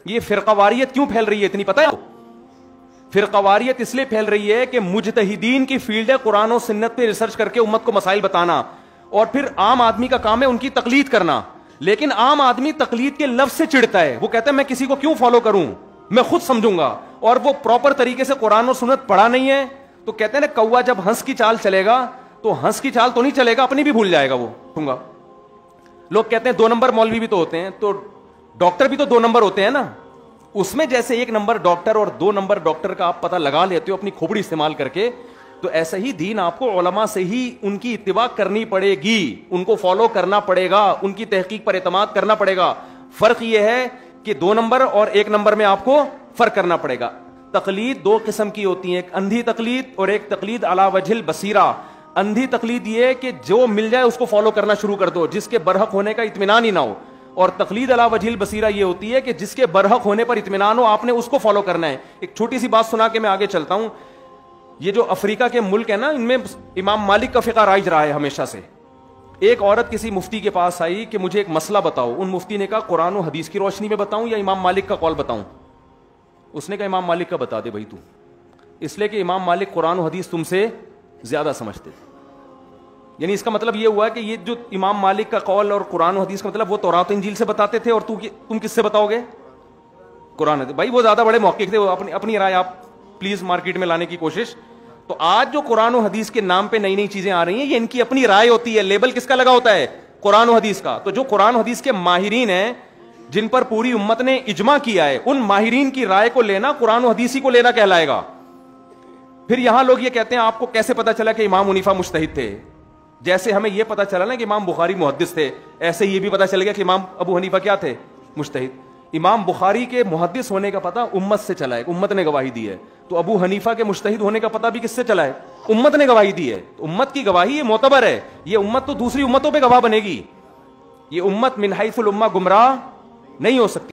یہ فرقہ واریت کیوں پھیل رہی ہے اتنی پتہ ہے؟ فرقہ واریت اس لیے پھیل رہی ہے کہ مجتہدین کی فیلڈ ہے قرآن و سنت پہ ریسرچ کر کے امت کو مسائل بتانا، اور پھر عام آدمی کا کام ہے ان کی تقلید کرنا. لیکن عام آدمی تقلید کے لفظ سے چڑھتا ہے، وہ کہتا ہے میں کسی کو کیوں فالو کروں، میں خود سمجھوں گا، اور وہ پراپر طریقے سے قرآن و سنت پڑھا نہیں ہے. تو کہتے ہیں نا کوا جب ہنس کی چال چلے گا تو ہنس کی چال تو نہیں چلے گا، اپنی بھی بھول جائے گا وہ. لوگ کہتے ہیں 2 نمبر مولوی بھی تو ہوتے ہیں، تو ڈاکٹر بھی تو 2 نمبر ہوتے ہیں نا. اس میں جیسے 1 نمبر ڈاکٹر اور 2 نمبر ڈاکٹر کا آپ پتہ لگا لیتے ہو اپنی کھوپڑی استعمال کر کے، تو ایسا ہی دین آپ کو علماء سے ہی ان کی اتباع کرنی پڑے گی، ان کو فالو کرنا پڑے گا، ان کی تحقیق پر اعتماد کرنا پڑے گا. فرق یہ ہے کہ 2 نمبر اور 1 نمبر میں آپ کو فرق کرنا پڑے گا. تقلید 2 قسم کی ہوتی ہے، ایک اندھی تقلید اور ایک تقلید علی وجہ البصیرہ. اندھی تقلید یہ ہے کہ جو مل جائے اس کو فالو کرنا شروع کر دو، جس کے برحق ہونے کا اطمینان ہی نہ ہو. اور تقلید علی وجہ البصیرہ یہ ہوتی ہے کہ جس کے برحق ہونے پر اطمینان ہو، آپ نے اس کو فالو کرنا ہے. ایک چھوٹی سی بات سنا کے میں آگے چلتا ہوں. یہ جو افریقہ کے ملک ہے نا، ان میں امام مالک کا فقہ رائج رہا ہے ہمیشہ سے. ایک عورت کسی مفتی کے پاس آئی کہ مجھے ایک مسئلہ بتاؤ. ان مفتی نے کہا قرآن و حدیث کی روشنی میں بتاؤں یا امام مالک کا قول بتاؤں؟ اس نے کہا امام مالک کا بتا دے بھائی تو، اس لیے کہ امام مالک قرآن و حدیث تم سے زیادہ سمجھتے تھے. یعنی اس کا مطلب یہ ہوا کہ یہ جو امام مالک کا قول اور قرآن و حدیث کا مطلب وہ تورات و انجیل سے بتاتے تھے، اور تم کس سے بتاؤ گے؟ قرآن حدیث. بھائی وہ زیادہ بڑے محقق تھے، وہ اپنی رائے آپ پلیز مارکیٹ میں لانے کی کوشش. تو آج جو قرآن و حدیث کے نام پہ نئی نئی چیزیں آ رہی ہیں، یہ ان کی اپنی رائے ہوتی ہے. لیبل کس کا لگا ہوتا ہے؟ قرآن و حدیث کا. تو جو قرآن و حدیث کے ماہرین ہیں جن پر پوری امت نے اجماع کیا ہے، ان ماہرین کی رائے کو لینا قرآن و حدیث ہی کو لینا کہلائے گا. پھر یہاں لوگ یہ کہتے ہیں آپ کو کیسے پتا چلا کہ امام حنیفہ مجتہد تھے؟ جیسے ہمیں یہ پتا چلا نا کہ امام بخاری محدث تھے، ایسے یہ بھی پتا چل گیا کہ امام ابو حنیفہ کیا تھے؟ مجتہد. امام بخاری کے محدث ہونے کا پتہ امت سے چلا ہے، امت نے گواہی دی ہے. تو ابو حنیفہ کے مجتہد ہونے کا پتہ بھی کس سے چلا ہے؟ امت نے گواہی دی ہے. تو امت کی گواہی یہ معتبر ہے. یہ امت تو دوسری امتوں پہ گواہ بنے گی. یہ امت من حیث الامہ گمراہ نہیں ہو سکتی.